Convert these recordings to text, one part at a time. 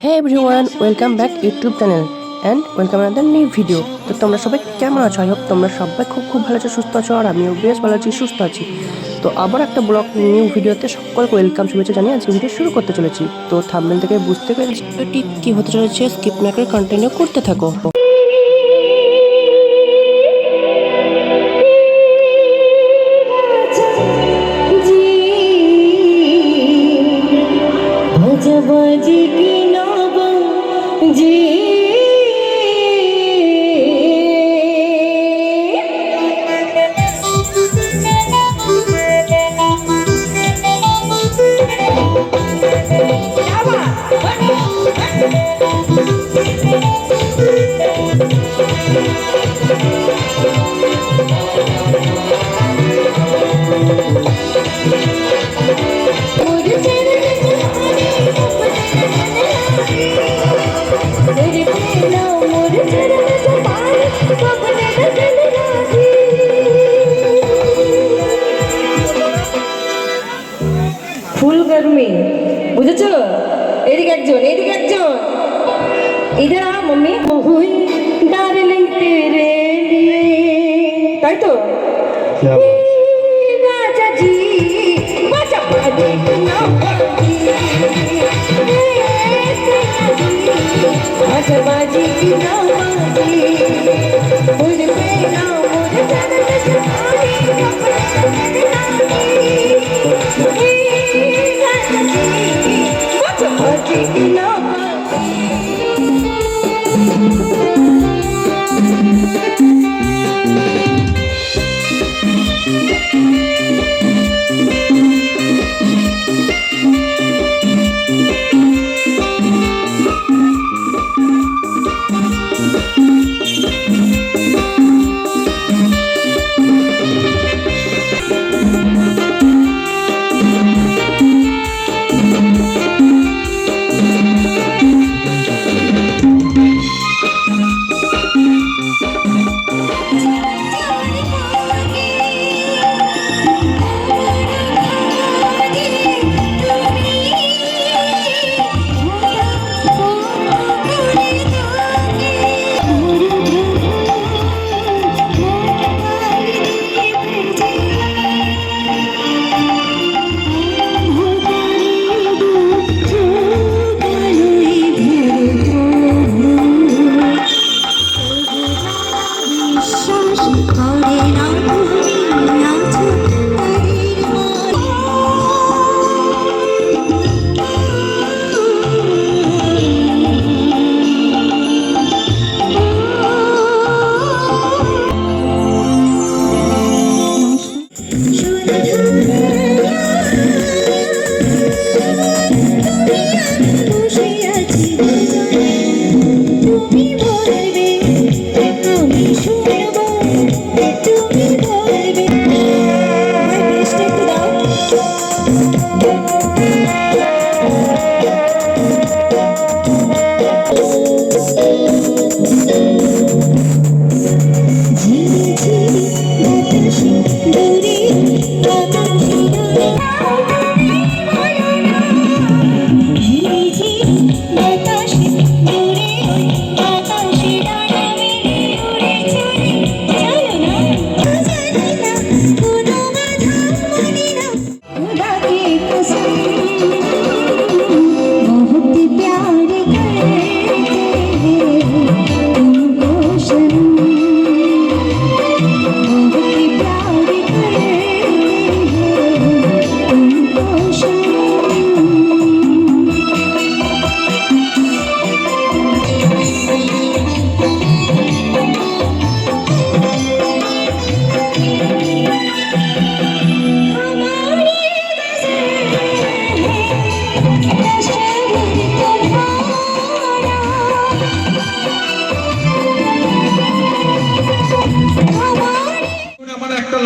Hey everyone, welcome back YouTube channel and welcome another new video. তো তোমরা সবাই কেমন আছো? আই হোপ তোমরা সবাই খুব ভালো আছো, সুস্থ আছো, আর আমিও বেশ ভালো আছি, সুস্থ আছি। তো আবার একটা ব্লগ নিউ ভিডিওতে সকলকে ওয়েলকাম, শুভেচ্ছা জানিয়ে আজকে ভিডিও শুরু করতে চলেছি। তো থাম্বনেল থেকে বুঝতে পেরেছি ঠিক কি হতে চলেছে, স্কিপ না করে কন্টিনিউ করতে থাকো। ফুল गर्मी বুঝেছো? এদিকে একজন इधर आ मम्मी। हुई डार्लिंग तेरे लिए, তাই তো? राजा जी बाजा बाजे ना बाजी, बाजा बाजी ना बाजी, मुझे पे ना मुझे जाने दे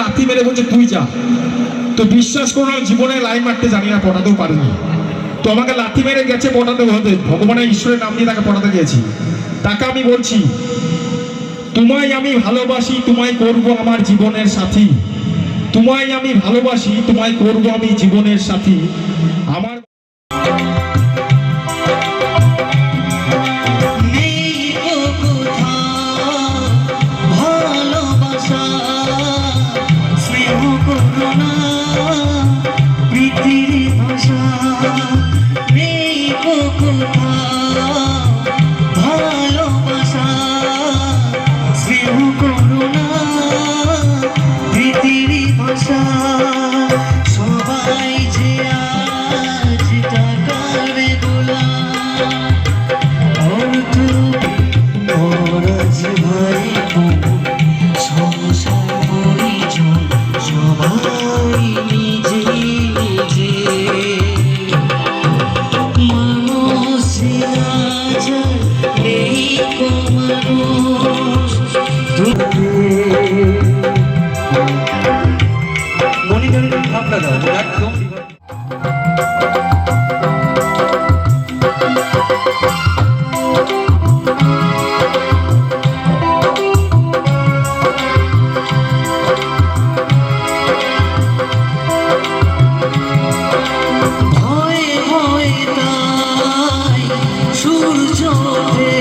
লাথি মেরে বলছে তুই যা। তো বিশ্বাস করো জীবনে লাইন মারতে জানি না, পটাতেও পারিনি। তো আমাকে লাথি মেরে গেছে পটাতে হতে, ভগবানের ঈশ্বরের নাম দিয়ে তাকে পটাতে গেছি। তাকে আমি বলছি তোমায় আমি ভালোবাসি, তোমায় করব আমার জীবনের সাথী, তোমায় আমি ভালোবাসি, তোমায় করব আমি জীবনের সাথী। আমার কথা ভালোবাসা স্নেহ করুণা প্রীতির ভাষা সবাই যে আজ টাকার গোলাম অর্থ খরচ ভাই বোন সংসার পরিজন সবাই নিজে নিজে মানুষ নেই কো মানুষ মনিটরের ভাবনা দাও একদম ভয়ে ভয়ে তাই সূর্য ওঠে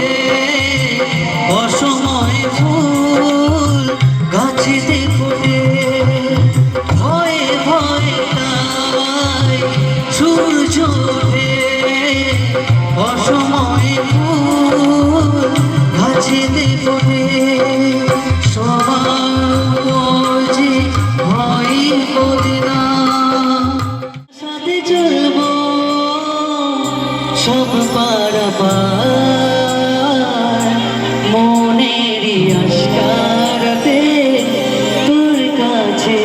অসময় ফুল গাছেতে ফোটে ভয়ে ভয়ে তাই সূর্য ওঠে অসময় ফুল গাছেতে ফোটে সবার যে হয় বদনা সাথে চলবো সব পারাবার মনেরই আশকারাতে তোর কাছে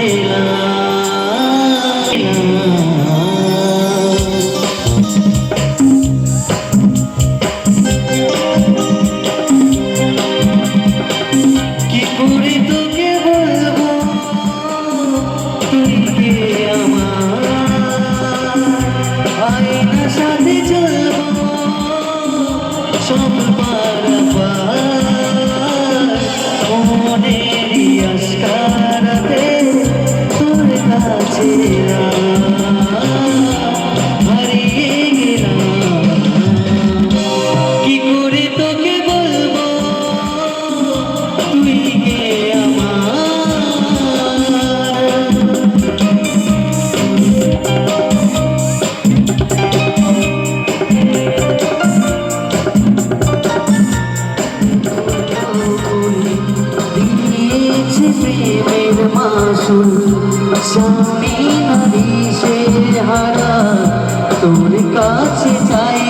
কি করে তোকে বলবো তুই কে আমার আয়নার সাথে চলবো সব পারাপার মনেরই আশকারাতে তোর কাছে হারিয়ে গেলাম কি করে তোকে বলবো তুই কে আমার দিয়েছে প্রেমের মাসুল স্বামী নারী সে হারা তোর কাছে চাই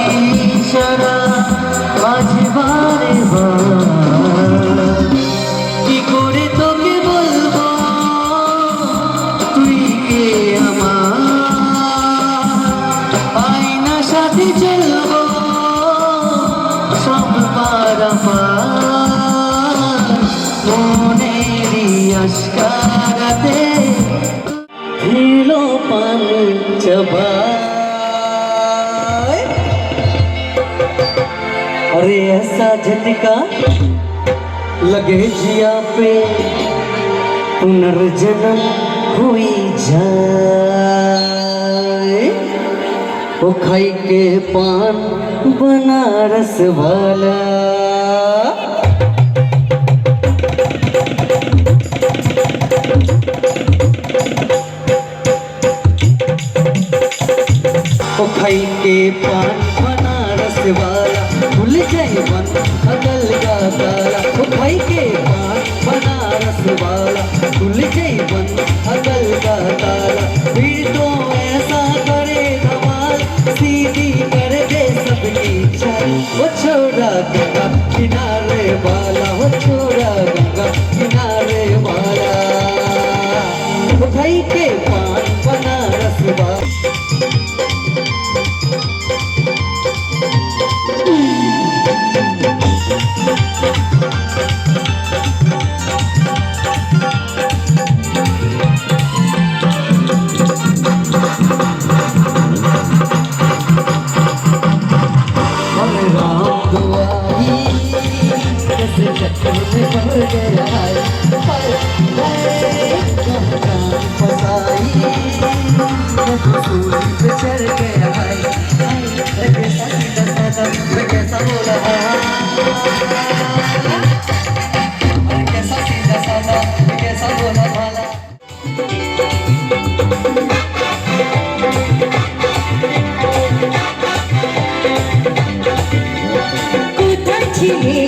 সারা আজ বারে বার কি করে তোকে বলবো তুই কে আমার আয়না সাথে চলবো সব পারাপার মনেরই আশকারাতে হিলো পান चबाए अरे ऐसा झटका लगे जिया पे पुनर्जन्म हुई जाए वो खाई के पान बनारस वाला ओ खाई के पान बनारस वाला भूल जाए मन अगल का तारा ओ खाई के पान बनारस वाला भूल जाए मन अगल का तारा फिर तो ऐसा करे धमाल सीधी कर दे सबकी चाल वो छोड़ा गंगा किनारे वाला वो छोड़ा गंगा किनारे वाला ओ खाई के पान बनारस वाला चढ़ गया भाई कैसा सीधा साधा मैं कैसा बोला कैसा सीधा साधा मैं कैसा बोला भाला ছিলে